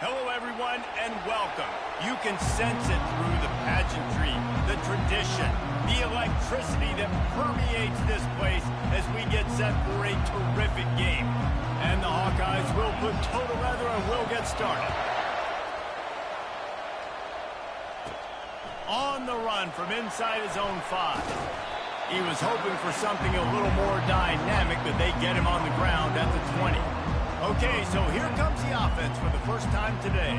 Hello, everyone, and welcome. You can sense it through the pageantry, the tradition, the electricity that permeates this place as we get set for a terrific game. And the Hawkeyes will put total leather and will get started. On the run from inside his own 5. He was hoping for something a little more dynamic, but they get him on the ground at the 20. Okay, so here comes the offense for the first time today.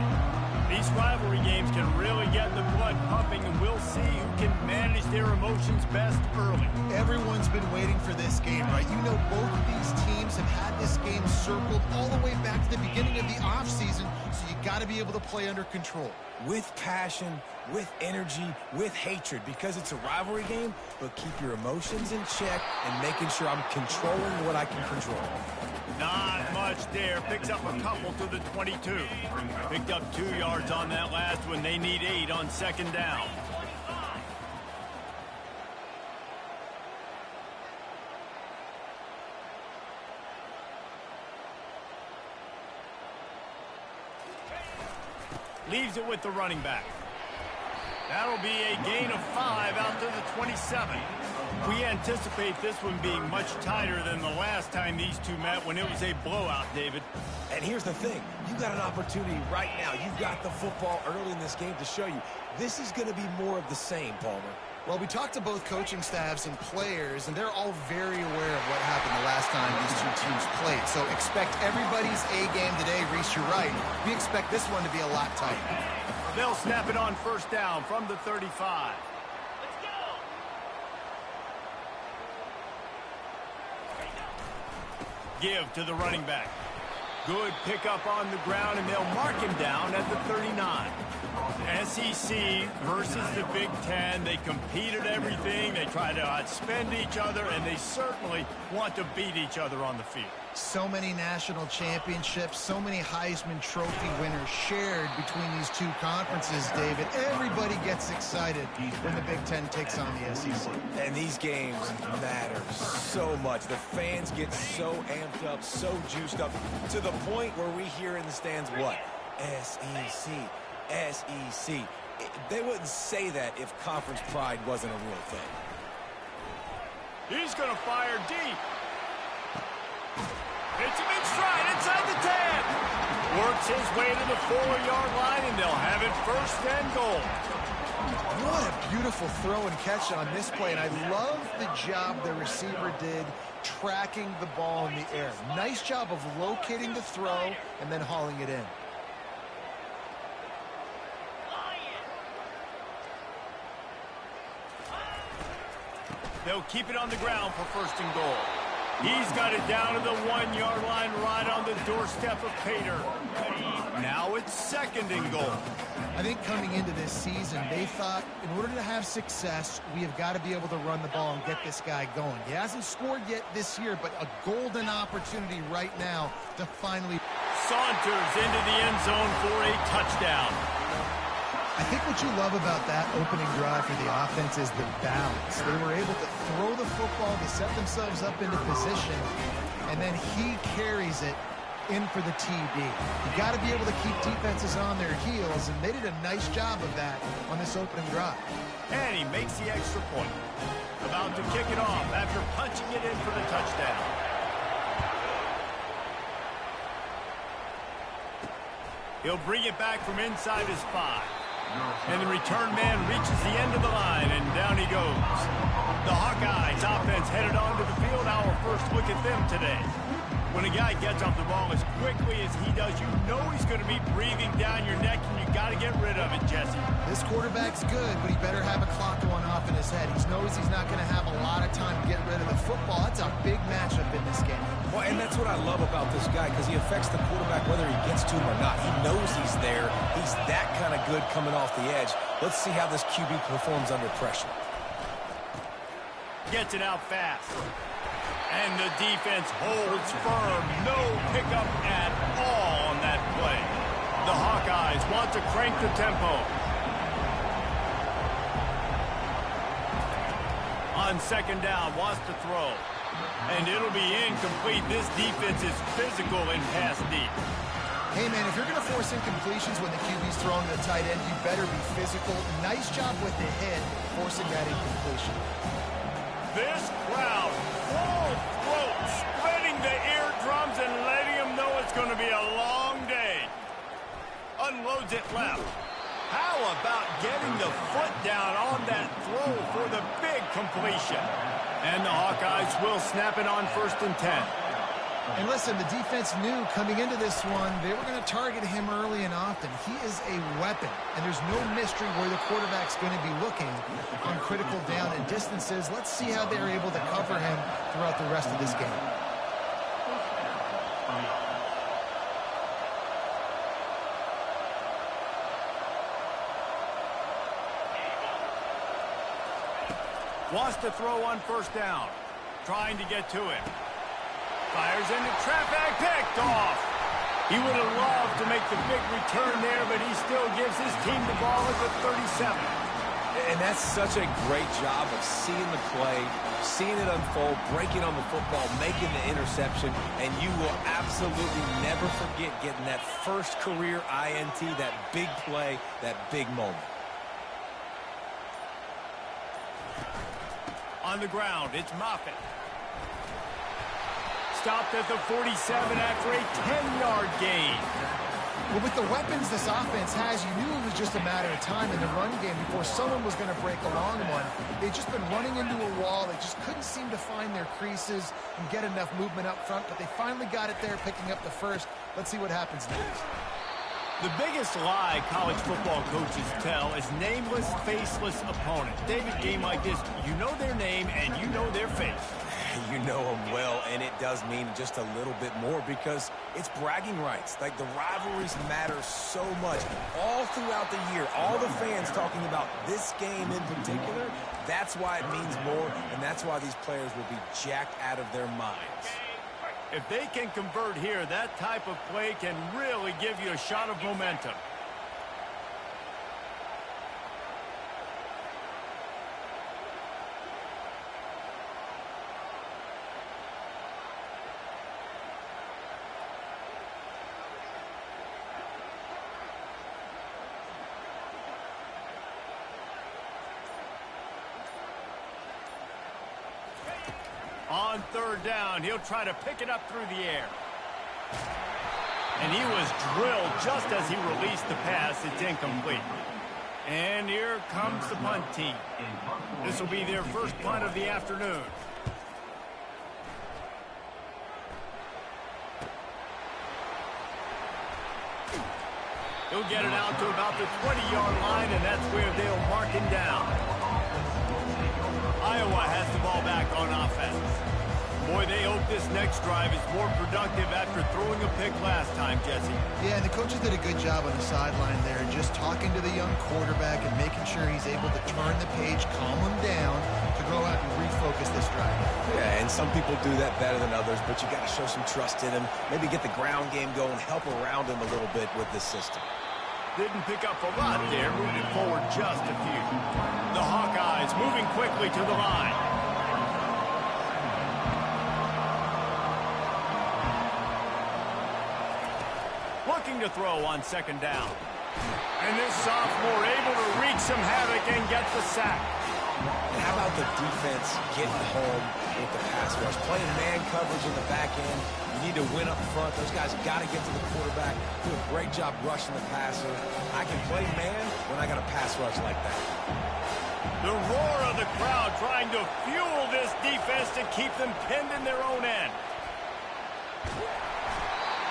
These rivalry games can really get the blood pumping, and we'll see who can manage their emotions best early. Everyone's been waiting for this game, right? You know, both of these teams have had this game circled all the way back to the beginning of the offseason, so you got to be able to play under control. With passion, with energy, with hatred, because it's a rivalry game, but keep your emotions in check and making sure I'm controlling what I can control. Not much there. Picks up a couple to the 22. Picked up 2 yards on that last one. They need 8 on second down. Leaves it with the running back. That'll be a gain of 5 out to the 27. We anticipate this one being much tighter than the last time these two met when it was a blowout, David. And here's the thing. You got an opportunity right now. You've got the football early in this game to show you. This is going to be more of the same, Palmer. Well, we talked to both coaching staffs and players, and they're all very aware of what happened the last time these two teams played. So expect everybody's A game today. Reese, you're right. We expect this one to be a lot tighter. They'll snap it on first down from the 35. Give to the running back. Good pickup on the ground, and they'll mark him down at the 39. SEC versus the Big Ten. They compete at everything. They try to outspend each other, and they certainly want to beat each other on the field. So many national championships, so many Heisman Trophy winners shared between these two conferences, David. Everybody gets excited when the Big Ten takes on the SEC. And these games matter so much. The fans get so amped up, so juiced up, to the point where we hear in the stands what? SEC, SEC. They wouldn't say that if conference pride wasn't a real thing. He's going to fire deep. It's a big stride inside the 10. Works his way to the 4-yard line, and they'll have it first and goal. What a beautiful throw and catch on this play, and I love the job the receiver did tracking the ball in the air. Nice job of locating the throw and then hauling it in. They'll keep it on the ground for first and goal. He's got it down to the 1-yard line right on the doorstep of Pater. Now it's second and goal. I think coming into this season, they thought in order to have success, we have got to be able to run the ball and get this guy going. He hasn't scored yet this year, but a golden opportunity right now to finally... Saunters into the end zone for a touchdown. I think what you love about that opening drive for the offense is the balance. They were able to throw the football to set themselves up into position, and then he carries it in for the TD. You got to be able to keep defenses on their heels, and they did a nice job of that on this opening drive. And he makes the extra point. About to kick it off after punching it in for the touchdown. He'll bring it back from inside his 5. And the return man reaches the end of the line, and down he goes. The Hawkeyes offense headed onto the field. Our first look at them today. When a guy gets off the ball as quickly as he does, you know he's going to be breathing down your neck, and you got to get rid of it, Jesse. This quarterback's good, but he better have a clock going off in his head. He knows he's not going to have a lot of time to get rid of the football. That's a big matchup in this game. Well, and that's what I love about this guy, because he affects the quarterback whether he gets to him or not. He knows he's there. He's that kind of good coming off the edge. Let's see how this QB performs under pressure. Gets it out fast. And the defense holds firm. No pickup at all on that play. The Hawkeyes want to crank the tempo. On second down, wants to throw. And it'll be incomplete. This defense is physical and pass deep. Hey, man, if you're going to force incompletions when the QB's throwing to the tight end, you better be physical. Nice job with the hit, forcing that incompletion. This crowd, full throat, spreading the eardrums and letting them know it's going to be a long day. Unloads it left. How about getting the foot down on that throw for the big completion? And the Hawkeyes will snap it on 1st and 10. And listen, the defense knew coming into this one, they were going to target him early and often. He is a weapon, and there's no mystery where the quarterback's going to be looking on critical down and distances. Let's see how they're able to cover him throughout the rest of this game. Wants to throw on 1st down. Trying to get to him. Fires into traffic, picked off. He would have loved to make the big return there, but he still gives his team the ball at the 37. And that's such a great job of seeing the play, seeing it unfold, breaking on the football, making the interception, and you will absolutely never forget getting that first career INT, that big play, that big moment. On the ground, it's Moffitt. Stopped at the 47 after a 10-yard gain. Well, with the weapons this offense has, you knew it was just a matter of time in the run game before someone was going to break a long one. They've just been running into a wall. They just couldn't seem to find their creases and get enough movement up front, but they finally got it there, picking up the first. Let's see what happens next. The biggest lie college football coaches tell is nameless, faceless opponents. David, game like this, you know their name and you know their face. You know them well, and it does mean just a little bit more because it's bragging rights. Like, the rivalries matter so much all throughout the year. All the fans talking about this game in particular, that's why it means more, and that's why these players will be jacked out of their minds. If they can convert here, that type of play can really give you a shot of momentum. On 3rd down, he'll try to pick it up through the air. And he was drilled just as he released the pass. It's incomplete. And here comes the punt team. This will be their first punt of the afternoon. He'll get it out to about the 20-yard line, and that's where they'll mark him down. Iowa has the ball back on offense. Boy, they hope this next drive is more productive after throwing a pick last time, Jesse. Yeah, and the coaches did a good job on the sideline there, just talking to the young quarterback and making sure he's able to turn the page, calm him down, to go out and refocus this drive. Yeah, and some people do that better than others, but you got to show some trust in him, maybe get the ground game going, help around him a little bit with this system. Didn't pick up a lot there, moving forward just a few. The Hawkeyes moving quickly to the line. Looking to throw on 2nd down. And this sophomore able to wreak some havoc and get the sack. And how about the defense getting home with the pass rush? Playing man coverage in the back end. You need to win up front. Those guys got to get to the quarterback. Do a great job rushing the passer. I can play man when I got a pass rush like that. The roar of the crowd trying to fuel this defense to keep them pinned in their own end.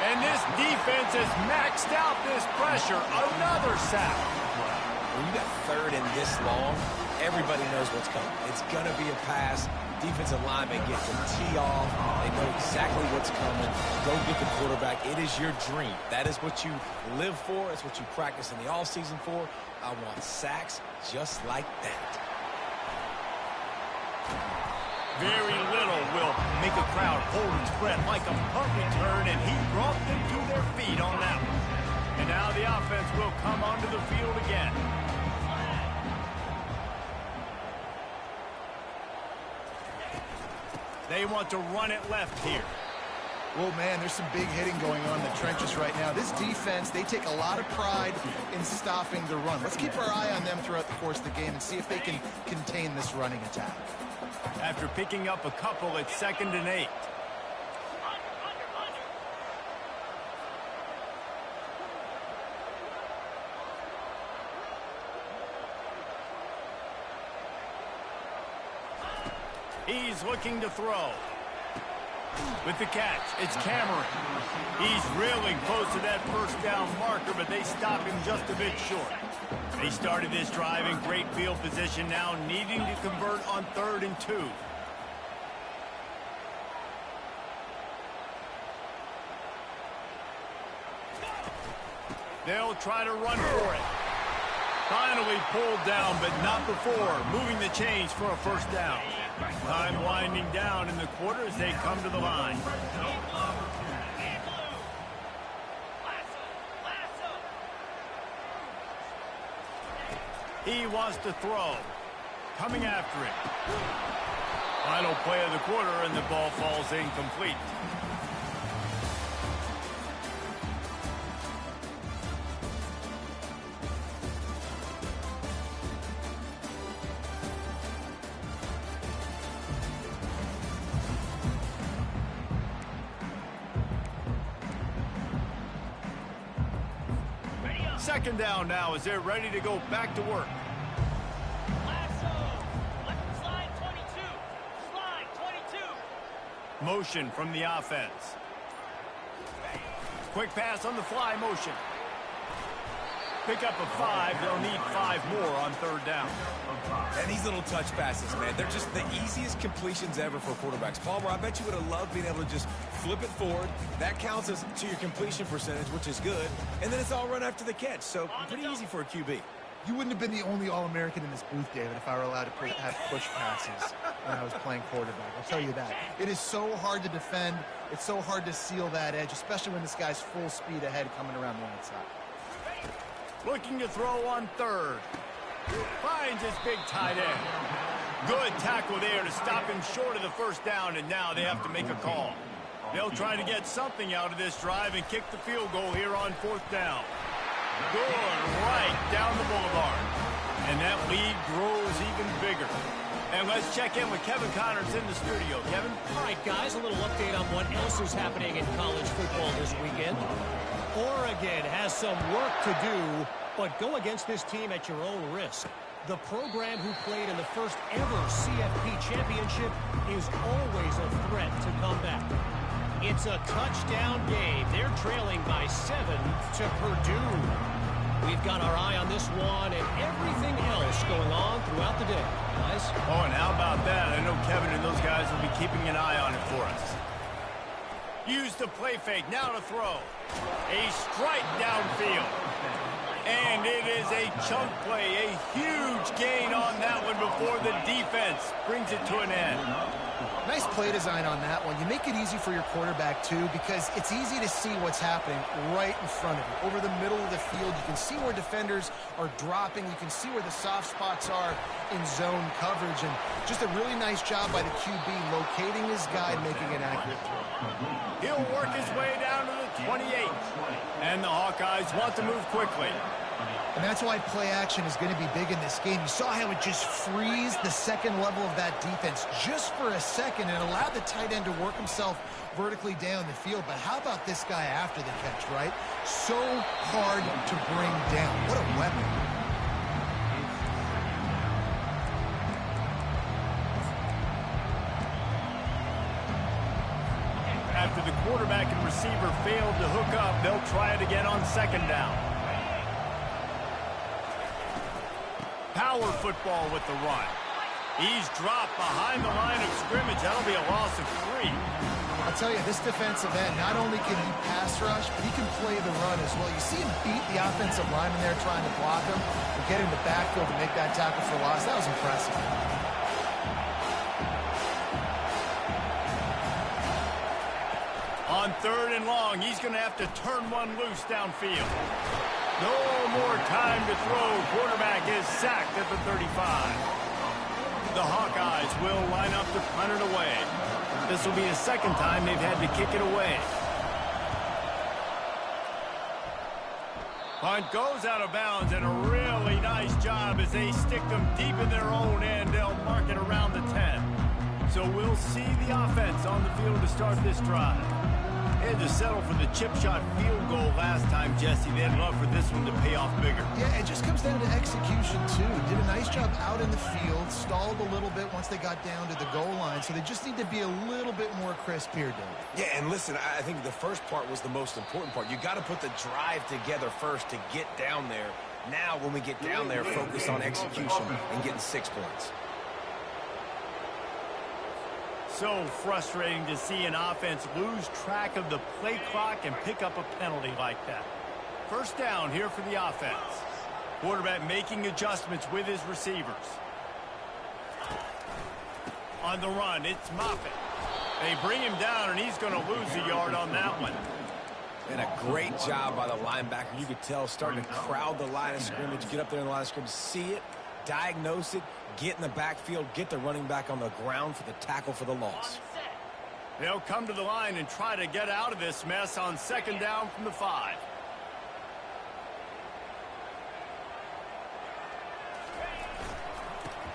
And this defense has maxed out this pressure. Another sack. When you got 3rd and this long, everybody knows what's coming. It's going to be a pass. Defensive linemen get to tee off. They know exactly what's coming. Go get the quarterback. It is your dream. That is what you live for. It's what you practice in the offseason for. I want sacks just like that. Very little will make a crowd hold its breath like a punt return, and he brought them to their feet on that one. And now the offense will come onto the field again. They want to run it left here. Well, man, there's some big hitting going on in the trenches right now. This defense, they take a lot of pride in stopping the run. Let's keep our eye on them throughout the course of the game and see if they can contain this running attack. After picking up a couple, it's 2nd and 8. He's looking to throw. With the catch, it's Cameron. He's really close to that first down marker, but they stop him just a bit short. They started this drive in great field position, now needing to convert on 3rd and 2. They'll try to run for it. Finally pulled down, but not before moving the chains for a first down. Time winding down in the quarter as they come to the line. He wants to throw. Coming after him. Final play of the quarter, and the ball falls incomplete. Second down now as they're ready to go back to work. Slide 22. Slide 22. Motion from the offense. Quick pass on the fly motion. Pick up a 5. They'll need 5 more on 3rd down. And these little touch passes, man, they're just the easiest completions ever for quarterbacks. Palmer, I bet you would have loved being able to just flip it forward. That counts as to your completion percentage, which is good. And then it's all run after the catch, so pretty easy for a QB. You wouldn't have been the only All-American in this booth, David, if I were allowed to have push passes when I was playing quarterback. I'll tell you that. It is so hard to defend. It's so hard to seal that edge, especially when this guy's full speed ahead coming around the outside. Looking to throw on 3rd. Finds his big tight end. Good tackle there to stop him short of the first down, and now they have to make a call. They'll try to get something out of this drive and kick the field goal here on 4th down. Good right down the boulevard. And that lead grows even bigger. And let's check in with Kevin Connors in the studio. Kevin? All right, guys, a little update on what else is happening in college football this weekend. Oregon has some work to do, but go against this team at your own risk. The program who played in the first ever CFP championship is always a threat to come back. It's a touchdown game. They're trailing by 7 to Purdue. We've got our eye on this one and everything else going on throughout the day, guys. Oh, and how about that? I know Kevin and those guys will be keeping an eye on it for us. Use the play fake. Now to throw. A strike downfield. And it is a chunk play. A huge gain on that one before the defense brings it to an end. Nice play design on that one. You make it easy for your quarterback, too, because it's easy to see what's happening right in front of you. Over the middle of the field, you can see where defenders are dropping. You can see where the soft spots are in zone coverage. And just a really nice job by the QB locating his guy and making an accurate throw. He'll work his way down to the 28. And the Hawkeyes want to move quickly. And that's why play action is going to be big in this game. You saw how it just freezed the second level of that defense just for a second and allowed the tight end to work himself vertically down the field. But how about this guy after the catch, right? So hard to bring down. What a weapon. After the quarterback and receiver failed to hook up, they'll try it again on 2nd down. Power football with the run. He's dropped behind the line of scrimmage. That'll be a loss of 3. I'll tell you, this defensive end, not only can he pass rush, but he can play the run as well. You see him beat the offensive lineman there trying to block him and get in the backfield to make that tackle for loss. That was impressive. On 3rd and long, he's going to have to turn one loose downfield. No more time to throw. Quarterback is sacked at the 35. The Hawkeyes will line up to punt it away. This will be the second time they've had to kick it away. Punt goes out of bounds, and a really nice job as they stick them deep in their own end. They'll mark it around the 10. So we'll see the offense on the field to start this drive. They had to settle for the chip shot field goal last time, Jesse. They had love for this one to pay off bigger. Yeah, it just comes down to execution, too. Did a nice job out in the field, stalled a little bit once they got down to the goal line, so they just need to be a little bit more crisp here, David. Yeah, and listen, I think the first part was the most important part. You got to put the drive together first to get down there. Now, when we get down there, focus on execution and getting 6 points. So frustrating to see an offense lose track of the play clock and pick up a penalty like that. First down here for the offense. Quarterback making adjustments with his receivers. On the run, it's Moffitt. They bring him down, and he's going to lose a yard on that one. And a great job by the linebacker. You could tell starting to crowd the line of scrimmage, get up there in the line of scrimmage, see it, diagnose it, get in the backfield, get the running back on the ground for the tackle for the loss. They'll come to the line and try to get out of this mess on second down from the 5.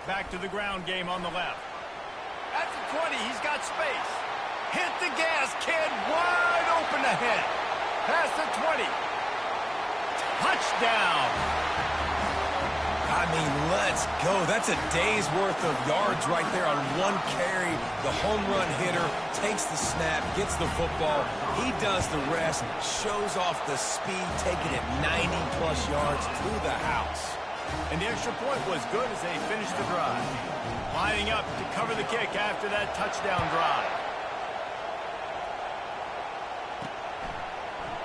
Back to the ground game on the left. At the 20, he's got space. Hit the gas, kid, wide open ahead. Past the 20. Touchdown. I mean, let's go. That's a day's worth of yards right there on one carry. The home run hitter takes the snap, gets the football. He does the rest, shows off the speed, taking it 90-plus yards to the house. And the extra point was good as they finished the drive. Lining up to cover the kick after that touchdown drive.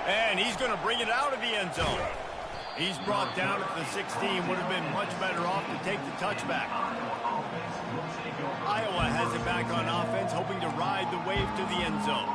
And he's going to bring it out of the end zone. He's brought down at the 16. Would have been much better off to take the touchback. Iowa has it back on offense, hoping to ride the wave to the end zone.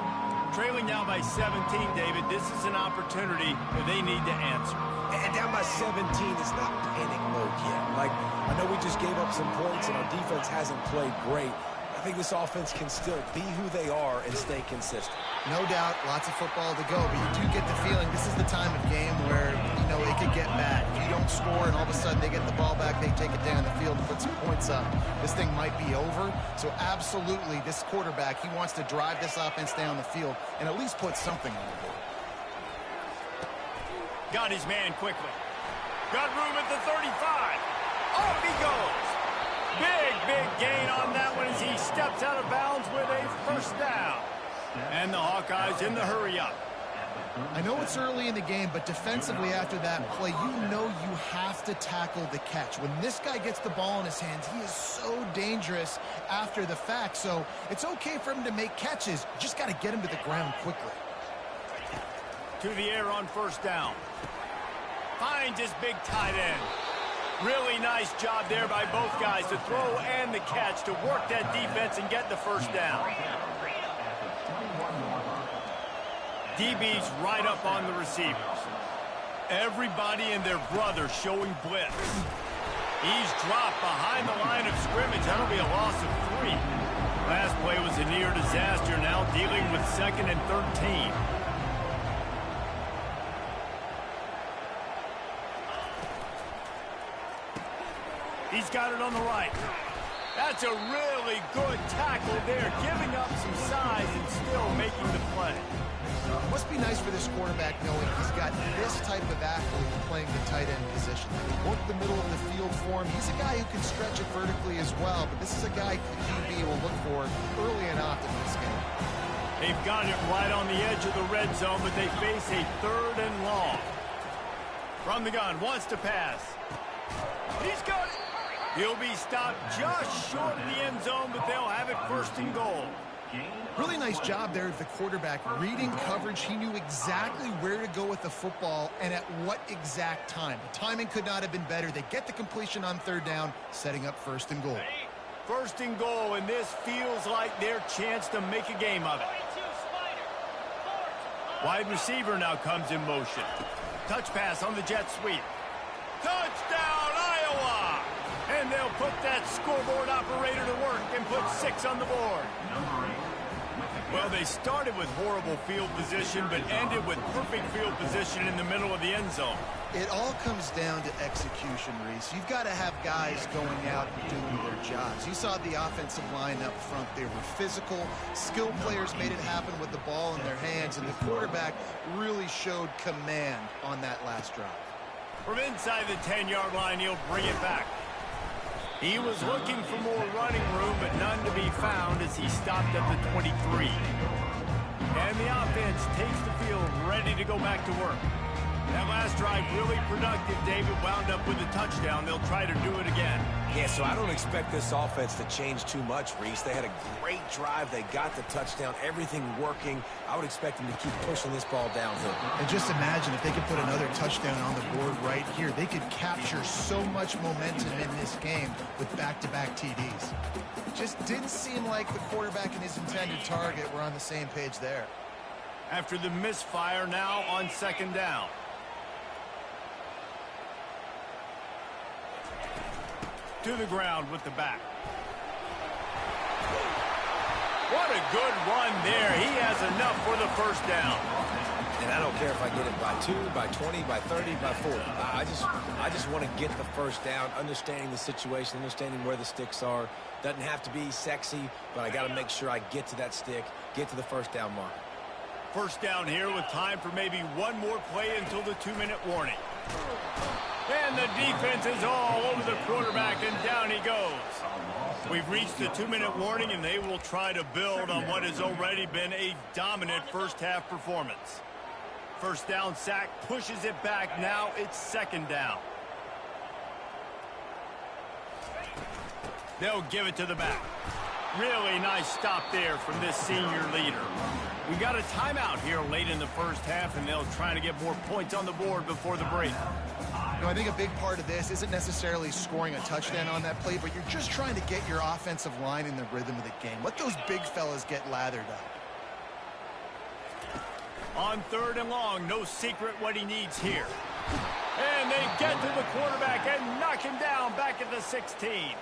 Trailing now by 17, David. This is an opportunity that they need to answer. And down by 17, it's not panic mode yet. Like, I know we just gave up some points and our defense hasn't played great. I think this offense can still be who they are and stay consistent. No doubt, lots of football to go, but you do get the feeling this is the time of game where, you know, it could get bad. If you don't score and all of a sudden they get the ball back, they take it down the field and put some points up, this thing might be over. So absolutely, this quarterback, he wants to drive this offense down the field and at least put something on the board. Got his man quickly. Got room at the 35. Off he goes. Big gain on that one as he steps out of bounds with a first down. And the Hawkeyes in the hurry up. I know it's early in the game, but defensively after that play, you know you have to tackle the catch. When this guy gets the ball in his hands, he is so dangerous after the fact. So it's okay for him to make catches. You just got to get him to the ground quickly. To the air on first down. Finds his big tight end. Really nice job there by both guys to throw and the catch to work that defense and get the first down. DB's right up on the receivers. Everybody and their brother showing blitz. He's dropped behind the line of scrimmage. That'll be a loss of 3. Last play was a near disaster, now dealing with 2nd and 13. He's got it on the right. That's a really good tackle there, giving up some size and still making the play. Must be nice for this quarterback knowing he's got this type of athlete playing the tight end position. Work the middle of the field for him. He's a guy who can stretch it vertically as well, but this is a guy the QB will look for early and often in this game. They've got it right on the edge of the red zone, but they face a 3rd and long. From the gun, wants to pass. He's got it. He'll be stopped just short of the end zone, but they'll have it 1st and goal. Really nice job there of the quarterback. Reading coverage, he knew exactly where to go with the football and at what exact time. The timing could not have been better. They get the completion on 3rd down, setting up 1st and goal. 1st and goal, and this feels like their chance to make a game of it. Wide receiver now comes in motion. Touch pass on the jet sweep. Touchdown, Iowa! And they'll put that scoreboard operator to work and put 6 on the board. Well, they started with horrible field position, but ended with perfect field position in the middle of the end zone. It all comes down to execution, Reese. You've got to have guys going out and doing their jobs. You saw the offensive line up front. They were physical. Skilled players made it happen with the ball in their hands, and the quarterback really showed command on that last drive. From inside the 10-yard line, he'll bring it back. He was looking for more running room, but none to be found as he stopped at the 23. And the offense takes the field ready to go back to work. That last drive really productive. David wound up with a touchdown. They'll try to do it again. Yeah, so I don't expect this offense to change too much, Reese. They had a great drive. They got the touchdown. Everything working. I would expect them to keep pushing this ball downhill. And just imagine if they could put another touchdown on the board right here. They could capture so much momentum in this game with back-to-back TDs. Just didn't seem like the quarterback and his intended target were on the same page there. After the misfire, now on second down. To the ground with the back. What a good run there. He has enough for the first down. And I don't care if I get it by 2, by 20, by 30, by 40. I just want to get the first down, understanding the situation, understanding where the sticks are. Doesn't have to be sexy, but I got to make sure I get to that stick, get to the first down mark. First down here with time for maybe one more play until the 2-minute warning. And the defense is all over the quarterback, and down he goes. We've reached the 2-minute warning, and they will try to build on what has already been a dominant first-half performance. First down sack, pushes it back. Now it's second down. They'll give it to the back. Really nice stop there from this senior leader. We got a timeout here late in the first half, and they'll try to get more points on the board before the break. You know, I think a big part of this isn't necessarily scoring a touchdown on that play, but you're just trying to get your offensive line in the rhythm of the game. Let those big fellas get lathered up. On third and long, no secret what he needs here. And they get to the quarterback and knock him down back at the 16.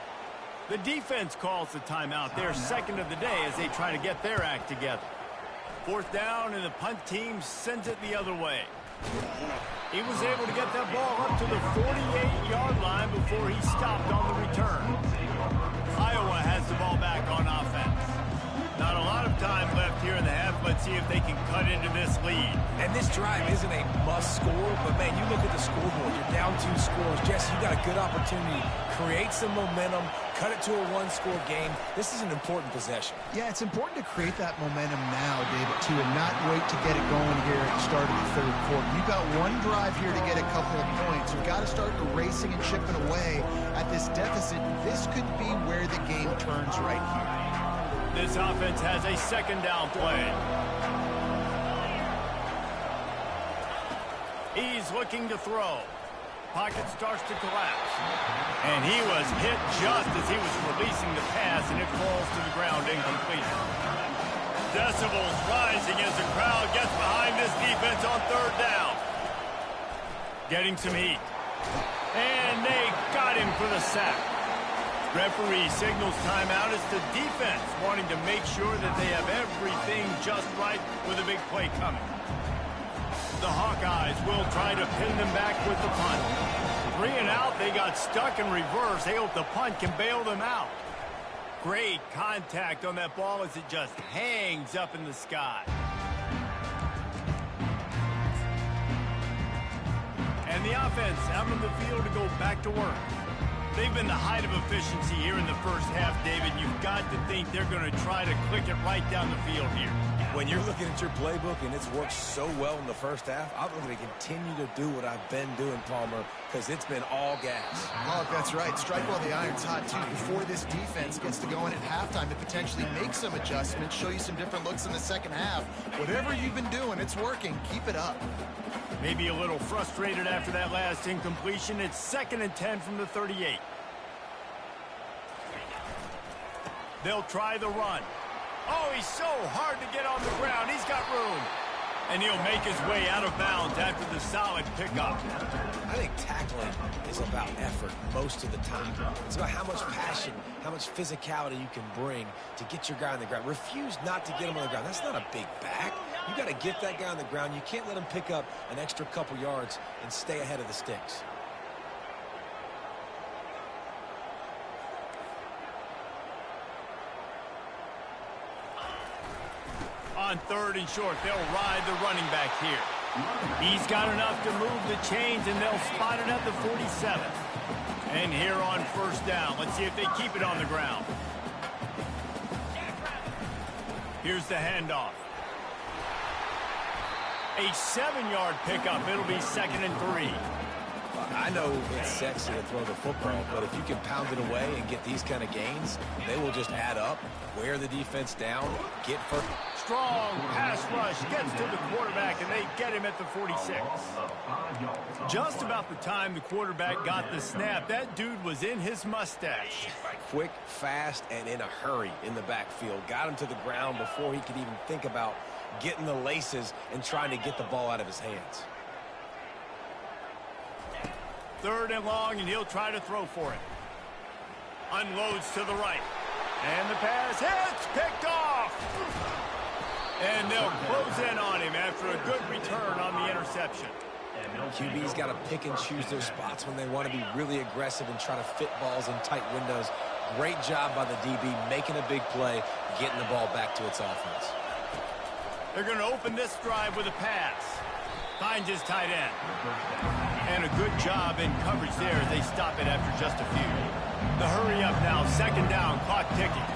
The defense calls the timeout, their second of the day, as they try to get their act together. Fourth down, and the punt team sends it the other way. He was able to get that ball up to the 48-yard line before he stopped on the return. Iowa has the ball back on offense. Not a lot of time left here in the half. Let's see if they can cut into this lead. And this drive isn't a must score, but, man, you look at the scoreboard. You're down 2 scores. Jesse, you got a good opportunity. Create some momentum. Cut it to a 1-score game. This is an important possession. Yeah, it's important to create that momentum now, David, too, and not wait to get it going here at the start of the third quarter. You've got one drive here to get a couple of points. You've got to start racing and chipping away at this deficit. This could be where the game turns right here. This offense has a second down play. He's looking to throw. Pocket starts to collapse. And he was hit just as he was releasing the pass, and it falls to the ground incomplete. Decibels rising as the crowd gets behind this defense on third down. Getting some heat. And they got him for the sack. Referee signals timeout as the defense wanting to make sure that they have everything just right with a big play coming. The Hawkeyes will try to pin them back with the punt. 3 and out, they got stuck in reverse. They hope the punt can bail them out. Great contact on that ball as it just hangs up in the sky. And the offense out on the field to go back to work. They've been the height of efficiency here in the first half, David. You've got to think they're going to try to click it right down the field here. When you're looking at your playbook and it's worked so well in the first half, I'm going to continue to do what I've been doing, Palmer, because it's been all gas. Oh, that's right. Strike while the iron's hot, too. Before this defense gets to go in at halftime to potentially make some adjustments, show you some different looks in the second half. Whatever you've been doing, it's working. Keep it up. Maybe a little frustrated after that last incompletion. It's 2nd and 10 from the 38. They'll try the run. Oh, he's so hard to get on the ground. He's got room. And he'll make his way out of bounds after the solid pickup. I think tackling is about effort most of the time. It's about how much passion, how much physicality you can bring to get your guy on the ground. Refuse not to get him on the ground. That's not a big back. You got to get that guy on the ground. You can't let him pick up an extra couple yards and stay ahead of the sticks. On 3rd and short, they'll ride the running back here. He's got enough to move the chains, and they'll spot it at the 47. And here on 1st down, let's see if they keep it on the ground. Here's the handoff. A 7-yard pickup. It'll be 2nd and 3. I know it's sexy to throw the football, but if you can pound it away and get these kind of gains, they will just add up, wear the defense down, get first. Strong pass rush gets to the quarterback, and they get him at the 46. Just about the time the quarterback got the snap, that dude was in his mustache. Quick, fast, and in a hurry in the backfield. Got him to the ground before he could even think about getting the laces and trying to get the ball out of his hands. 3rd and long, and he'll try to throw for it. Unloads to the right. And the pass hits, picked off. And they'll close in on him after a good return on the interception. QB's got to pick and choose their spots when they want to be really aggressive and try to fit balls in tight windows. Great job by the DB making a big play, getting the ball back to its offense. They're going to open this drive with a pass. Finds his tight end. And a good job in coverage there as they stop it after just a few. The hurry up now, 2nd down, clock ticking.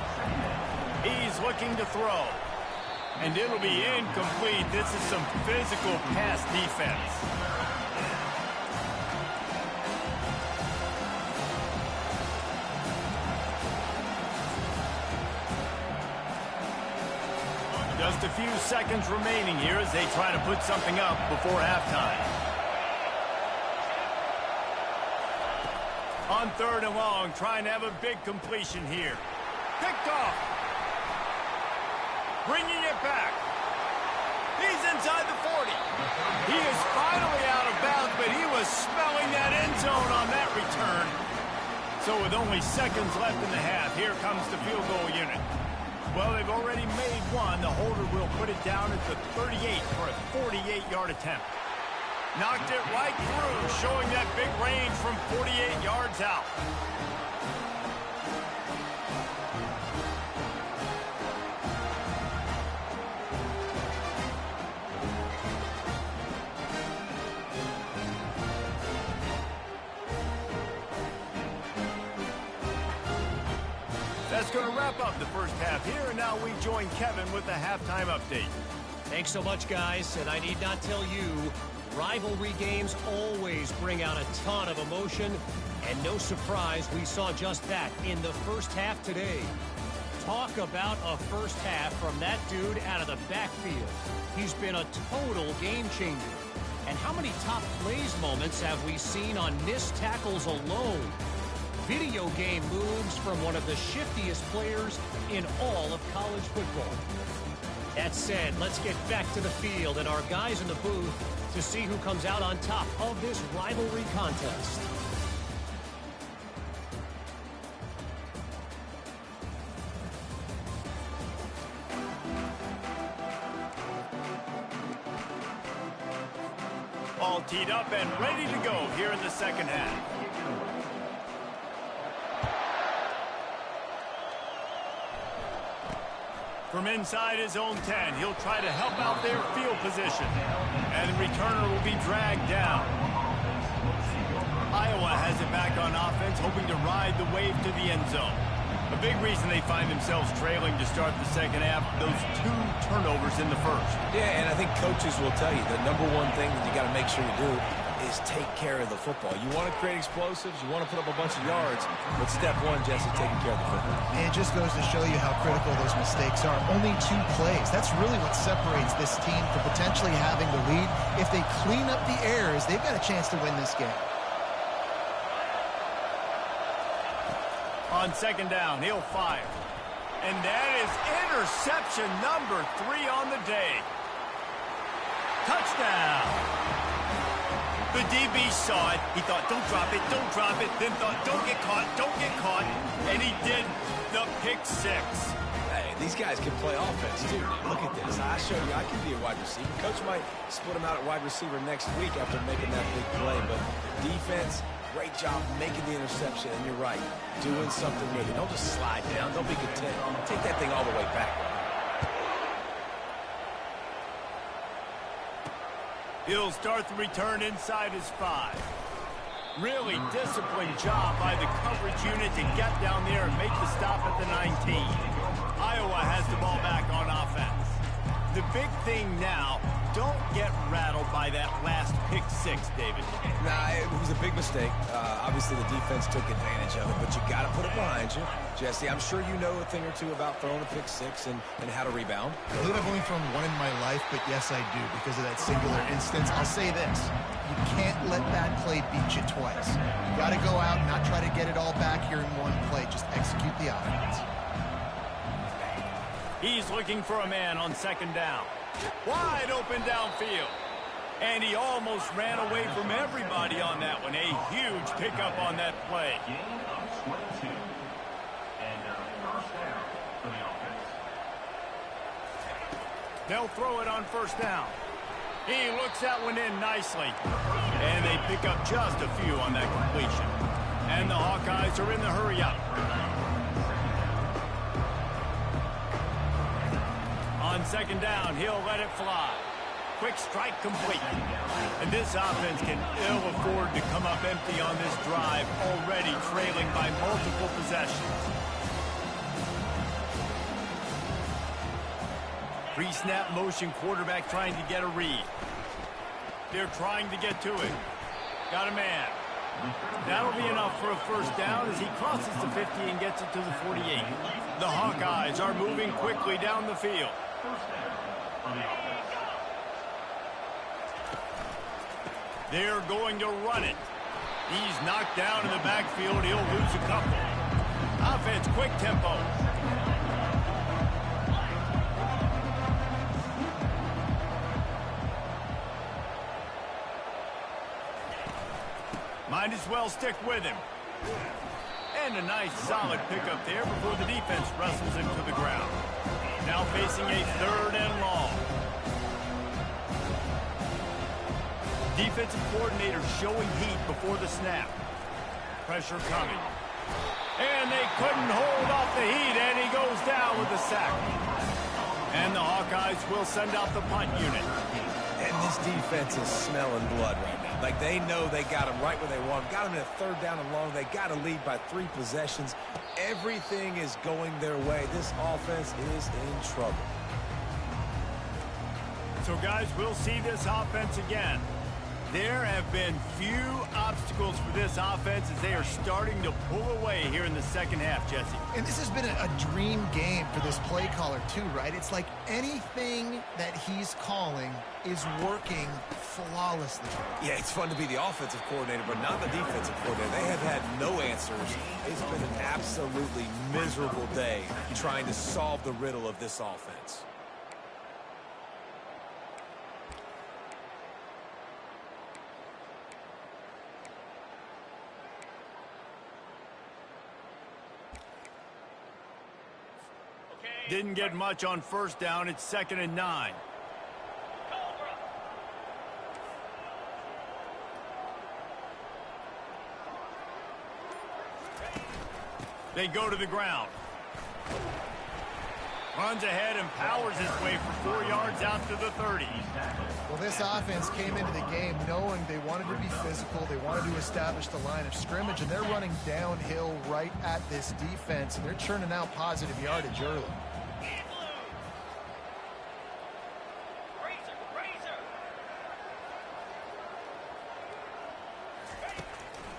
He's looking to throw. And it'll be incomplete. This is some physical pass defense. Just a few seconds remaining here as they try to put something up before halftime. On 3rd and long, trying to have a big completion here. Picked off. Bringing it back. He's inside the 40. He is finally out of bounds, but he was smelling that end zone on that return. So with only seconds left in the half, here comes the field goal unit. Well, they've already made one. The holder will put it down at the 38 for a 48-yard attempt. Knocked it right through, showing that big range from 48 yards out. That's going to wrap up the first half here, and now we join Kevin with the halftime update. Thanks so much, guys, and I need not tell you, rivalry games always bring out a ton of emotion, and no surprise, we saw just that in the first half today. Talk about a first half from that dude out of the backfield. He's been a total game changer. And how many top plays moments have we seen on missed tackles alone? Video game moves from one of the shiftiest players in all of college football. That said, let's get back to the field and our guys in the booth to see who comes out on top of this rivalry contest. All teed up and ready to go here in the second half. From inside his own 10, he'll try to help out their field position. And the returner will be dragged down. Iowa has it back on offense, hoping to ride the wave to the end zone. A big reason they find themselves trailing to start the second half, those 2 turnovers in the first. Yeah, and I think coaches will tell you the number one thing that you got to make sure you do is take care of the football. You want to create explosives, you want to put up a bunch of yards, but step one, Jesse, taking care of the football. And it just goes to show you how critical those mistakes are. Only 2 plays. That's really what separates this team from potentially having the lead. If they clean up the errors, they've got a chance to win this game. On second down, he'll fire. And that is interception number 3 on the day. Touchdown. The DB saw it. He thought, don't drop it, don't drop it. Then thought, don't get caught, don't get caught. And he did the pick six. Hey, these guys can play offense, too. Look at this. I showed you I can be a wide receiver. Coach might split him out at wide receiver next week after making that big play. But defense, great job making the interception. And you're right, doing something with it. Don't just slide down. Don't be content. Take that thing all the way back. He'll start the return inside his 5. Really disciplined job by the coverage unit to get down there and make the stop at the 19. Iowa has the ball back on offense. The big thing now, don't get rattled by that last pick six, David. Nah, it was a big mistake. Obviously, the defense took advantage of it, but you got to put it behind you. Jesse, I'm sure you know a thing or two about throwing a pick six and how to rebound. I believe I've only thrown one in my life, but yes, I do because of that singular instance. I'll say this. You can't let that play beat you twice. You got to go out and not try to get it all back here in one play. Just execute the offense. He's looking for a man on second down. Wide open downfield. And he almost ran away from everybody on that one. A huge pickup on that play. They'll throw it on first down. He looks that one in nicely. And they pick up just a few on that completion. And the Hawkeyes are in the hurry up. On second down, he'll let it fly. Quick strike complete. And this offense can ill afford to come up empty on this drive, already trailing by multiple possessions. Pre-snap motion, quarterback trying to get a read. They're trying to get to it. Got a man. That'll be enough for a first down as he crosses the 50 and gets it to the 48. The Hawkeyes are moving quickly down the field. They're going to run it. He's knocked down in the backfield. He'll lose a couple. Offense, quick tempo. Might as well stick with him. And a nice solid pickup there before the defense wrestles him to the ground. Now facing a third and long. Defensive coordinator showing heat before the snap. Pressure coming. And they couldn't hold off the heat, and he goes down with a sack. And the Hawkeyes will send out the punt unit. And this defense is smelling blood right now. Like, they know they got him right where they want him. Got him in a third down and long. They got to lead by 3 possessions. Everything is going their way. This offense is in trouble. So, guys, we'll see this offense again. There have been few obstacles for this offense as they are starting to pull away here in the second half, Jesse. And this has been a dream game for this play caller, too, right? It's like anything that he's calling is working flawlessly. Yeah, it's fun to be the offensive coordinator, but not the defensive coordinator. They have had no answers. It's been an absolutely miserable day trying to solve the riddle of this offense. Didn't get much on first down. It's 2nd and 9. They go to the ground. Runs ahead and powers his way for 4 yards out to the 30. Well, this offense came into the game knowing they wanted to be physical. They wanted to establish the line of scrimmage, and they're running downhill right at this defense, and they're churning out positive yardage early.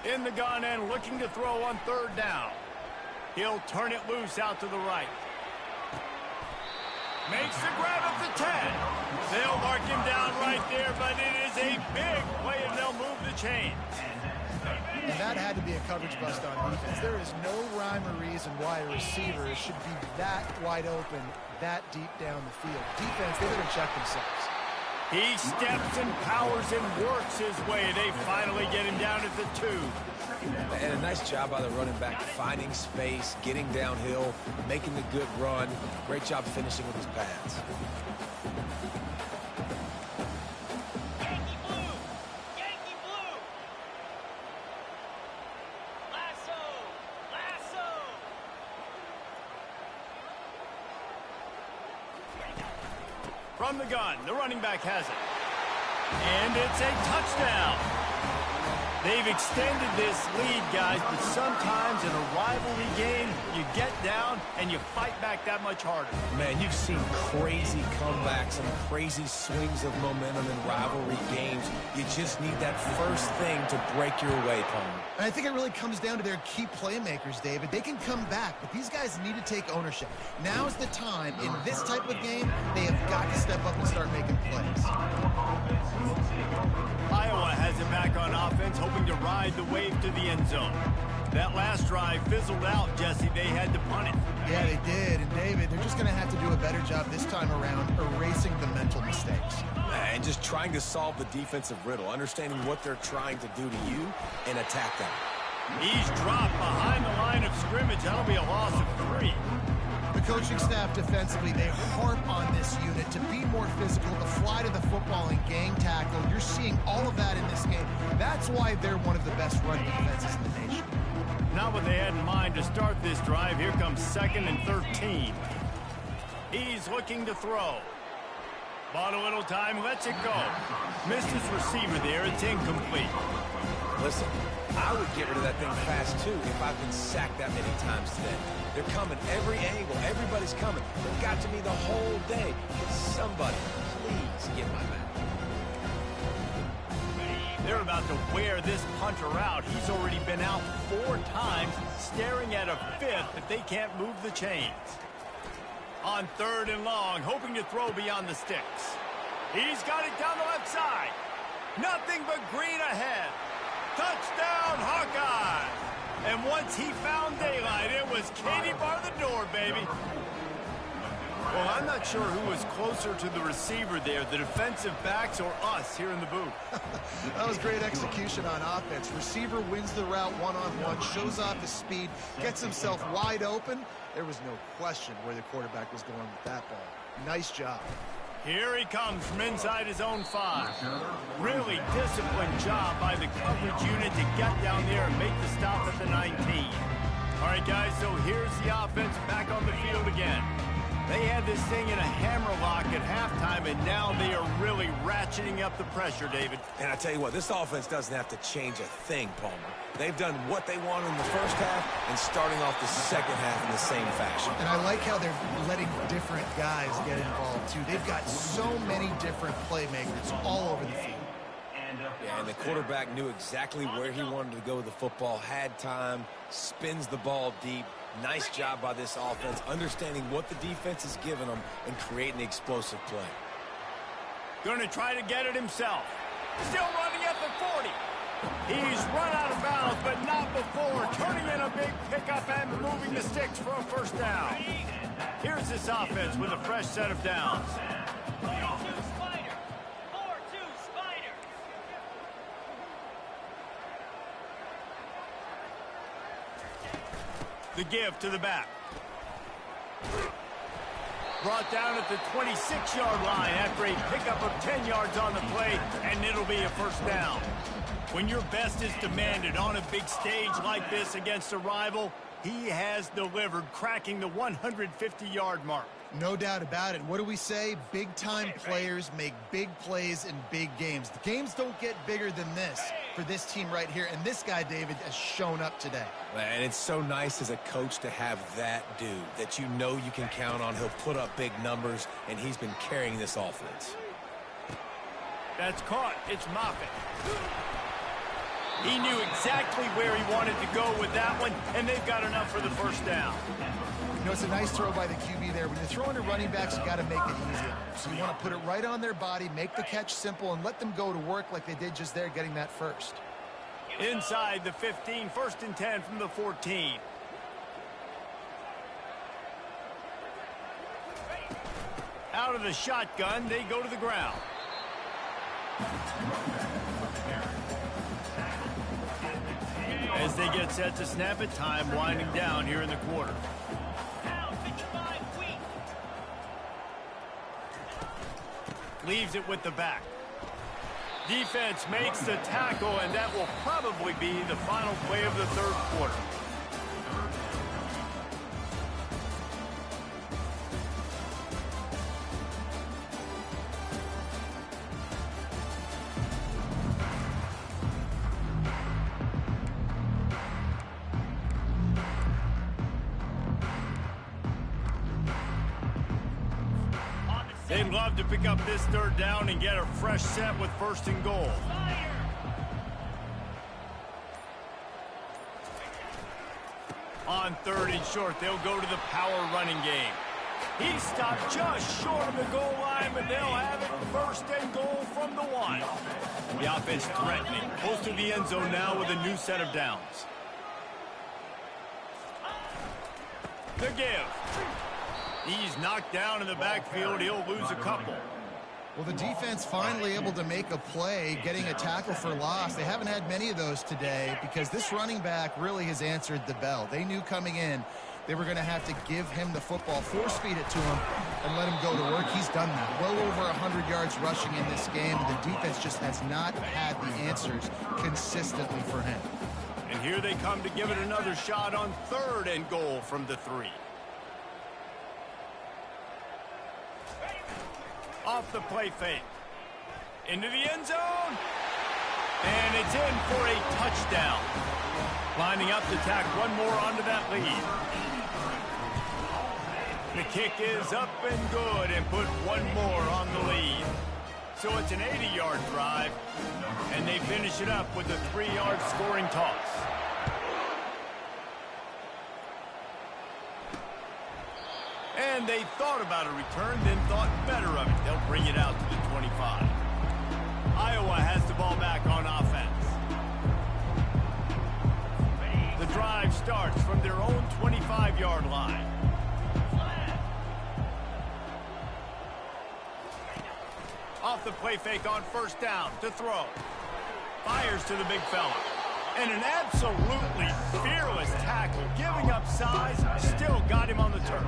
In the gun and looking to throw on 3rd down. He'll turn it loose out to the right. Makes the grab at the 10. They'll mark him down right there, but it is a big play, and they'll move the chains. And that had to be a coverage bust on defense. There is no rhyme or reason why a receiver should be that wide open, that deep down the field. Defense, they better check themselves. He steps and powers and works his way. They finally get him down at the 2. And a nice job by the running back, finding space, getting downhill, making the good run. Great job finishing with his pads. Yankee blue! Yankee blue! Lasso! Lasso! From the gun, the running back has it. And it's a touchdown. They've extended this lead, guys, but sometimes in a rivalry game, you get down and you fight back that much harder. Man, you've seen crazy comebacks and crazy swings of momentum in rivalry games. You just need that first thing to break your way, Palmer. And I think it really comes down to their key playmakers, David. They can come back, but these guys need to take ownership. Now's the time. In this type of game, they have got to step up and start making plays. Iowa has it back on offense, hoping to ride the wave to the end zone. That last drive fizzled out, Jesse. They had to punt it. Yeah, they did. And, David, they're just going to have to do a better job this time around erasing the mental mistakes. And just trying to solve the defensive riddle, understanding what they're trying to do to you and attack them. He's dropped behind the line of scrimmage. That'll be a loss of 3. The coaching staff defensively, they harp on this unit to be more physical, to fly to the football and gang tackle. You're seeing all of that in this game. That's why they're one of the best run defenses in the nation. Not what they had in mind to start this drive. Here comes 2nd and 13. He's looking to throw. Bought a little time, lets it go. Missed his receiver there. It's incomplete. Listen, I would get rid of that thing fast, too, if I've been sacked that many times today. They're coming every angle. Everybody's coming. They've got to me the whole day. Somebody, please get my back. They're about to wear this punter out. He's already been out 4 times, staring at a 5th if they can't move the chains. On 3rd and long, hoping to throw beyond the sticks. He's got it down the left side. Nothing but green ahead. Touchdown, Hawkeye! And once he found daylight, it was Katie bar the door, baby. Well, I'm not sure who was closer to the receiver there, the defensive backs or us here in the booth. That was great execution on offense. Receiver wins the route one-on-one, shows off his speed, gets himself wide open. There was no question where the quarterback was going with that ball. Nice job. Here he comes from inside his own 5. Really disciplined job by the coverage unit to get down there and make the stop at the 19. All right, guys, so here's the offense back on the field again. They had this thing in a hammerlock at halftime, and now they are really ratcheting up the pressure, David. And I tell you what, this offense doesn't have to change a thing, Palmer. They've done what they wanted in the first half and starting off the second half in the same fashion. And I like how they're letting different guys get involved, too. They've got so many different playmakers all over the field. Yeah, and the quarterback knew exactly where he wanted to go with the football, had time, spins the ball deep. Nice job by this offense, understanding what the defense is giving them and creating the explosive play. Going to try to get it himself. Still running at the 40. He's run out of bounds, but not before. Turning in a big pickup and moving the sticks for a first down. Here's this offense with a fresh set of downs. 4-2 Spider. 4-2 Spider. The give to the back. Brought down at the 26-yard line after a pickup of 10 yards on the play, and it'll be a first down. When your best is demanded on a big stage like this against a rival, he has delivered, cracking the 150-yard mark. No doubt about it. What do we say? Big-time players make big plays in big games. The games don't get bigger than this for this team right here, and this guy, David, has shown up today. And it's so nice as a coach to have that dude that you know you can count on. He'll put up big numbers, and he's been carrying this offense. That's caught. It's Moffitt. He knew exactly where he wanted to go with that one, and they've got enough for the first down. You know, it's a nice throw by the QB there. When you're throwing to running backs, you got to make it easy on them. So you want to put it right on their body, make the catch simple, and let them go to work like they did just there, getting that first. Inside the 15, 1st and 10 from the 14. Out of the shotgun, they go to the ground. As they get set to snap it, time winding down here in the quarter. Now 55 weak. Leaves it with the back. Defense makes the tackle, and that will probably be the final play of the third quarter. They'd love to pick up this third down and get a fresh set with first and goal. Fire. On third and short, they'll go to the power running game. He stopped just short of the goal line, but they'll have it first and goal from the 1. The offense threatening, close to the end zone now with a new set of downs. The give. He's knocked down in the backfield. He'll lose a couple. Well, the defense finally able to make a play, getting a tackle for loss. They haven't had many of those today because this running back really has answered the bell. They knew coming in they were going to have to give him the football, force feed it to him, and let him go to work. He's done that. Well over 100 yards rushing in this game. The defense just has not had the answers consistently for him. And here they come to give it another shot on third and goal from the 3. Off the play fake. Into the end zone. And it's in for a touchdown. Lining up to tack one more onto that lead. The kick is up and good and put one more on the lead. So it's an 80-yard drive, and they finish it up with a 3-yard scoring toss. And they thought about a return, then thought better of it. They'll bring it out to the 25. Iowa has the ball back on offense. The drive starts from their own 25-yard line. Off the play fake on first down to throw. Fires to the big fella. And an absolutely fearless tackle, giving up size, still got him on the turf.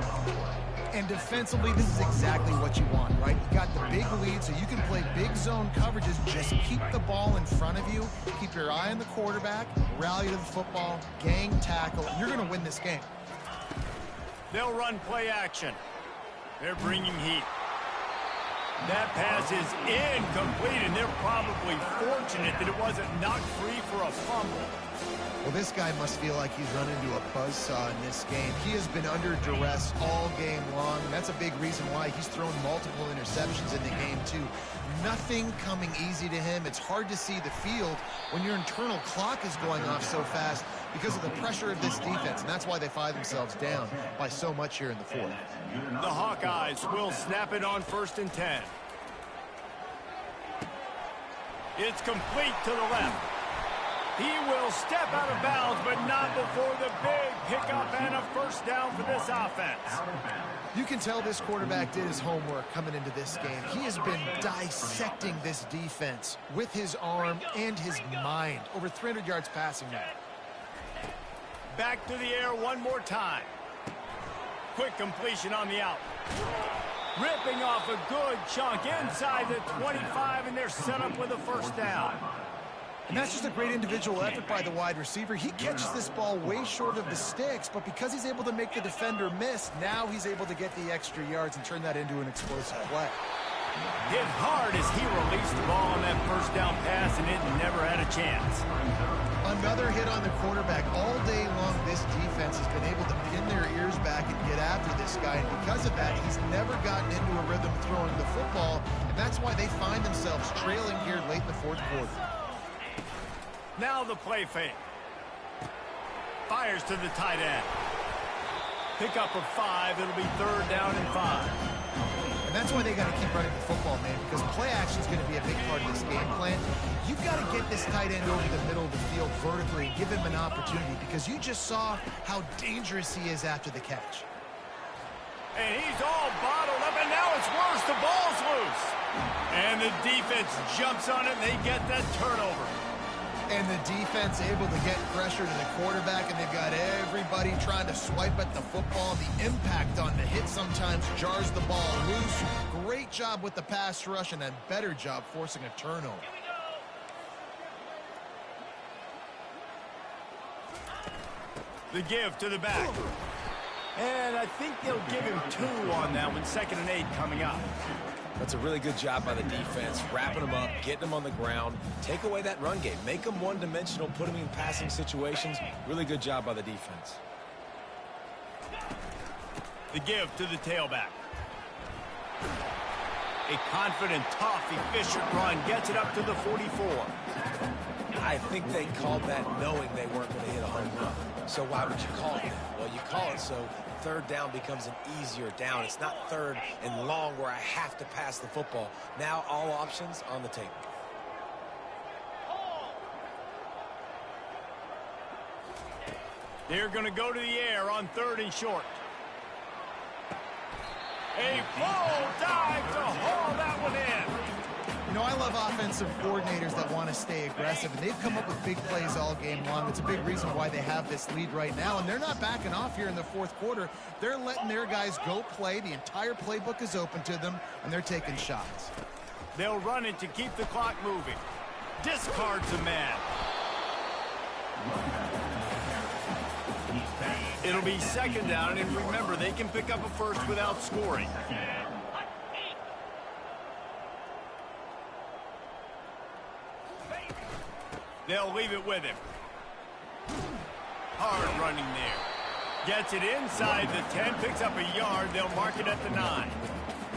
And defensively, this is exactly what you want, right? You got the big lead, so you can play big zone coverages. Just keep the ball in front of you. Keep your eye on the quarterback. Rally to the football. Gang tackle. You're going to win this game. They'll run play action. They're bringing heat. That pass is incomplete, and they're probably fortunate that it wasn't knocked free for a fumble. Well, this guy must feel like he's run into a buzzsaw in this game. He has been under duress all game long, and that's a big reason why he's thrown multiple interceptions in the game, too. Nothing coming easy to him. It's hard to see the field when your internal clock is going off so fast because of the pressure of this defense, and that's why they find themselves down by so much here in the fourth. The Hawkeyes will snap it on first and 10. It's complete to the left. He will step out of bounds, but not before the big pickup and a first down for this offense. You can tell this quarterback did his homework coming into this game. He has been dissecting this defense with his arm and his mind. Over 300 yards passing now. Back to the air one more time. Quick completion on the out. Ripping off a good chunk inside the 25, and they're set up with a first down. And that's just a great individual effort by the wide receiver. He catches this ball way short of the sticks, but because he's able to make the defender miss, now he's able to get the extra yards and turn that into an explosive play. Hit hard as he released the ball on that first down pass, and it never had a chance. Another hit on the quarterback. All day long, this defense has been able to pin their ears back and get after this guy, and because of that, he's never gotten into a rhythm throwing the football, and that's why they find themselves trailing here late in the fourth quarter. Now the play fake. Fires to the tight end. Pickup of 5. It'll be third down and 5. And that's why they got to keep running the football, man, because play action is going to be a big part of this game plan. You've got to get this tight end over the middle of the field vertically and give him an opportunity, because you just saw how dangerous he is after the catch. And he's all bottled up, and now it's worse. The ball's loose. And the defense jumps on it, and they get that turnover. And the defense able to get pressure to the quarterback, and they've got everybody trying to swipe at the football. The impact on the hit sometimes jars the ball loose. Great job with the pass rush, and a better job forcing a turnover. The give to the back. And I think they'll give him 2 on that one. 2nd and 8 coming up. That's a really good job by the defense, wrapping them up, getting them on the ground. Take away that run game. Make them one-dimensional, put them in passing situations. Really good job by the defense. The give to the tailback. A confident, tough, efficient run gets it up to the 44. I think they called that knowing they weren't going to hit a home run. So why would you call it that? Well, you call it so 3rd down becomes an easier down. It's not 3rd and long where I have to pass the football. Now all options on the table. They're going to go to the air on 3rd and short. A full dive to haul that one in. You know, I love offensive coordinators that want to stay aggressive, and they've come up with big plays all game long. It's a big reason why they have this lead right now, and they're not backing off here in the 4th quarter. They're letting their guys go play. The entire playbook is open to them, and they're taking shots. They'll run it to keep the clock moving. Discards a man. It'll be 2nd down, and remember, they can pick up a first without scoring. They'll leave it with him. Hard running there. Gets it inside the 10, picks up a yard. They'll mark it at the 9.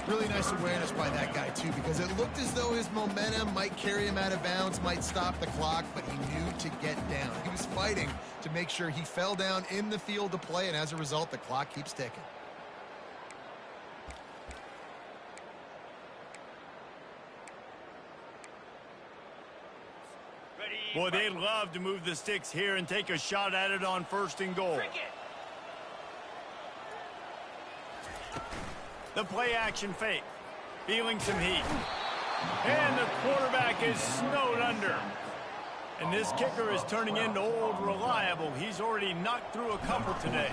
Really nice awareness by that guy, too, because it looked as though his momentum might carry him out of bounds, might stop the clock, but he knew to get down. He was fighting to make sure he fell down in the field to play, and as a result, the clock keeps ticking. Boy, they'd love to move the sticks here and take a shot at it on 1st and goal. The play action fake. Feeling some heat. And the quarterback is snowed under. And this kicker is turning into old reliable. He's already knocked through a couple today.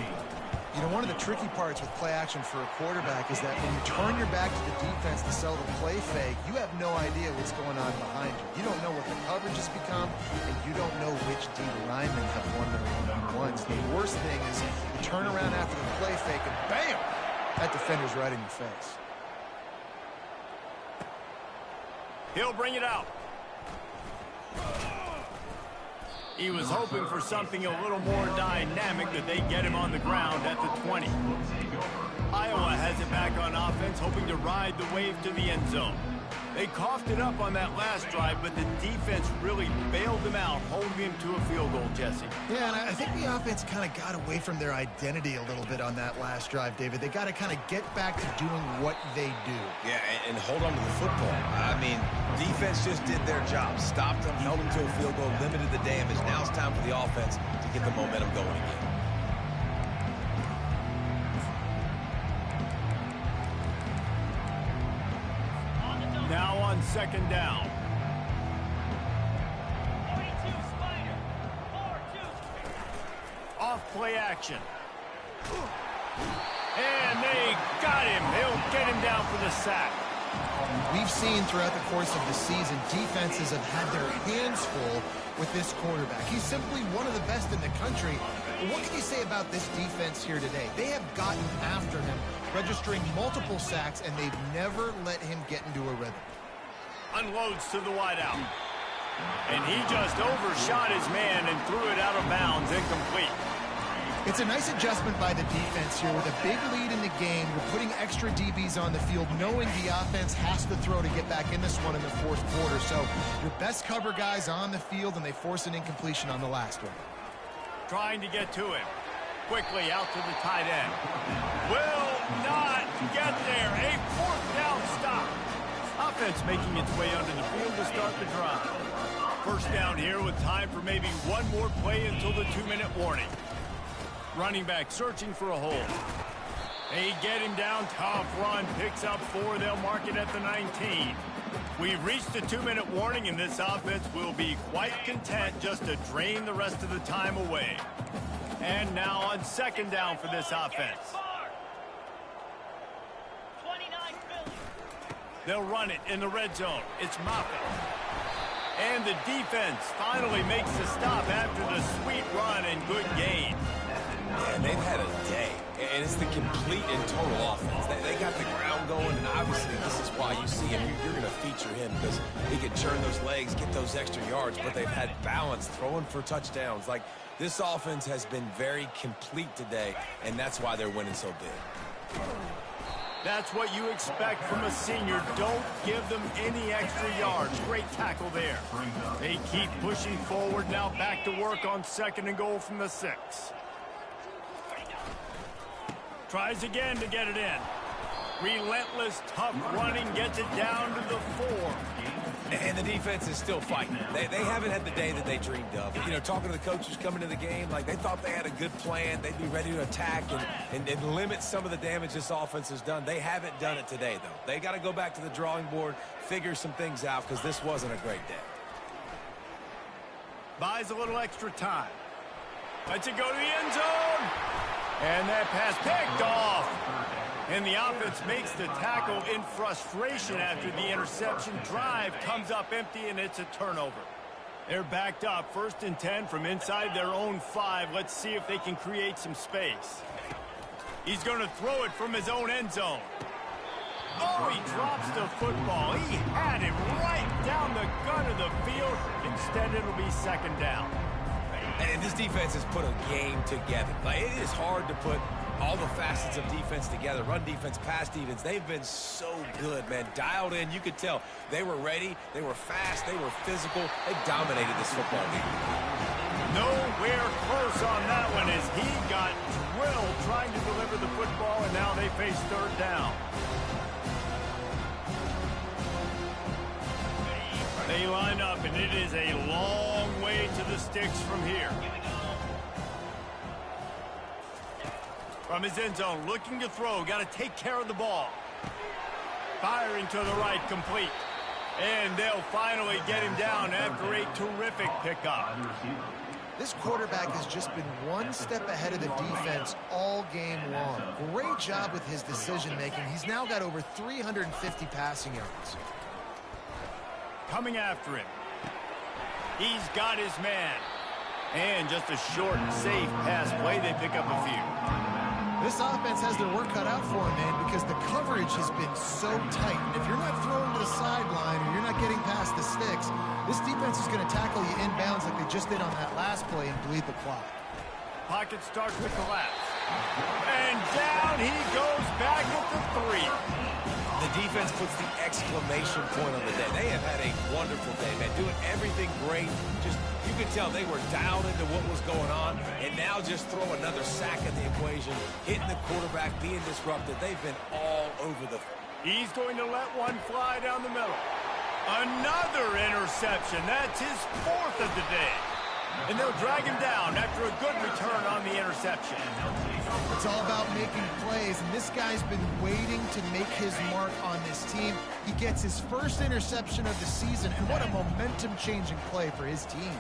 You know, one of the tricky parts with play action for a quarterback is that when you turn your back to the defense to sell the play fake, you have no idea what's going on behind you. You don't know what the coverage has become, and you don't know which D linemen have won their one-on-ones. The worst thing is you turn around after the play fake, and bam! That defender's right in your face. He'll bring it out. He was hoping for something a little more dynamic, that they get him on the ground at the 20. Iowa has it back on offense, hoping to ride the wave to the end zone. They coughed it up on that last drive, but the defense really bailed them out, holding him to a field goal, Jesse. Yeah, and I think the offense kind of got away from their identity a little bit on that last drive, David. They got to kind of get back to doing what they do. Yeah, and hold on to the football. I mean, defense just did their job. Stopped them, held them to a field goal, limited the damage. Now it's time for the offense to get the momentum going again. Now on 2nd down. 42 Spider. 4-2. Off play action. And they got him. They'll get him down for the sack. We've seen throughout the course of the season, defenses have had their hands full with this quarterback. He's simply one of the best in the country. What can you say about this defense here today? They have gotten after him, registering multiple sacks, and they've never let him get into a rhythm. Unloads to the wideout. And he just overshot his man and threw it out of bounds, incomplete. It's a nice adjustment by the defense here. With a big lead in the game, we're putting extra DBs on the field, knowing the offense has to throw to get back in this one in the 4th quarter. So your best cover guys on the field, and they force an incompletion on the last one. Trying to get to him. Quickly out to the tight end. Will not get there. A 4th down stop. Offense making its way under the field to start the drive. 1st down here with time for maybe one more play until the 2-minute warning. Running back searching for a hole. They get him down, tough run, picks up 4, they'll mark it at the 19. We've reached the 2-minute warning, and this offense will be quite content just to drain the rest of the time away. And now on 2nd down for this offense. They'll run it in the red zone. It's Moffitt. And the defense finally makes the stop after the sweet run and good gain. And they've had a day, and it's the complete and total offense. They got the ground going, and obviously this is why you see him. You're going to feature him because he can turn those legs, get those extra yards, but they've had balance, throwing for touchdowns. Like, this offense has been very complete today, and that's why they're winning so big. That's what you expect from a senior. Don't give them any extra yards. Great tackle there. They keep pushing forward. Now back to work on 2nd and goal from the 6. Tries again to get it in. Relentless, tough running, gets it down to the 4. And the defense is still fighting. They haven't had the day that they dreamed of. You know, talking to the coaches coming to the game, like they thought they had a good plan. They'd be ready to attack and limit some of the damage this offense has done. They haven't done it today, though. They got to go back to the drawing board, figure some things out, because this wasn't a great day. Buys a little extra time. Lets it go to the end zone. And that pass picked off. And the offense makes the tackle in frustration after the interception. Drive comes up empty, and it's a turnover. They're backed up. 1st and 10 from inside their own 5. Let's see if they can create some space. He's going to throw it from his own end zone. Oh, he drops the football. He had it right down the gut of the field. Instead, it'll be 2nd down. And this defense has put a game together. Like, it is hard to put all the facets of defense together. Run defense, pass defense. They've been so good, man. Dialed in. You could tell they were ready. They were fast. They were physical. They dominated this football game. Nowhere close on that one as he got drilled trying to deliver the football, and now they face 3rd down. They line up, and it is a long way to the sticks from here. From his end zone, looking to throw. Got to take care of the ball. Firing to the right, complete. And they'll finally get him down after a terrific pickup. This quarterback has just been one step ahead of the defense all game long. Great job with his decision-making. He's now got over 350 passing yards. Coming after him. He's got his man. And just a short and safe pass play. They pick up a few. This offense has their work cut out for him, man, because the coverage has been so tight. And if you're not throwing to the sideline or you're not getting past the sticks, this defense is going to tackle you inbounds like they just did on that last play and bleed the clock. Pocket starts to collapse. And down he goes back at the 3. The defense puts the exclamation point on the day. They have had a wonderful day, man. Doing everything great. Just, you could tell they were dialed into what was going on. And now just throw another sack in the equation. Hitting the quarterback, being disrupted. They've been all over the... He's going to let one fly down the middle. Another interception. That's his 4th of the day. And they'll drag him down after a good return on the interception. It's all about making plays, and this guy's been waiting to make his mark on this team. He gets his first interception of the season, and what a momentum-changing play for his team.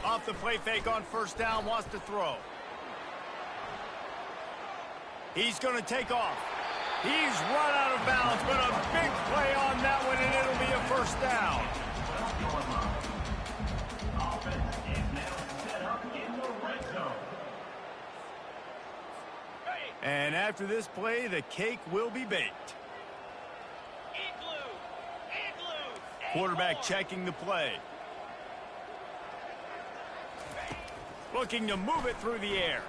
Off the play fake on 1st down, wants to throw. He's going to take off. He's run out of bounds, but a big play on that one, and it'll be a 1st down. And after this play, the cake will be baked. Quarterback checking the play. Looking to move it through the air.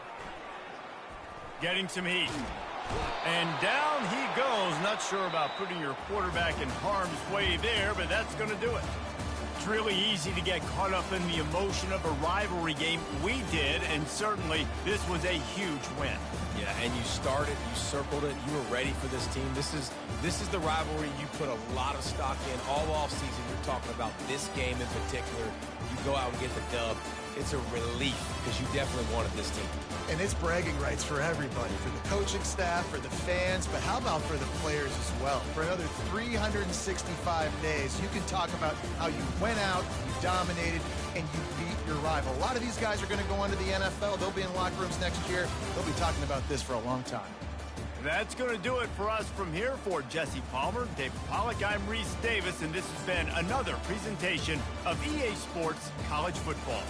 Getting some heat. And down he goes. Not sure about putting your quarterback in harm's way there, but that's going to do it. It's really easy to get caught up in the emotion of a rivalry game. We did, and certainly this was a huge win. Yeah, and you started, you circled it, you were ready for this team. This is the rivalry you put a lot of stock in all offseason. You're talking about this game in particular. You go out and get the dub. it's a relief because you definitely wanted this team. And it's bragging rights for everybody, for the coaching staff, for the fans, but how about for the players as well? For another 365 days, you can talk about how you went out, you dominated, and you beat your rival. A lot of these guys are going to go on to the NFL. They'll be in locker rooms next year. They'll be talking about this for a long time. That's going to do it for us from here. For Jesse Palmer, David Pollack, I'm Reese Davis, and this has been another presentation of EA Sports College Football.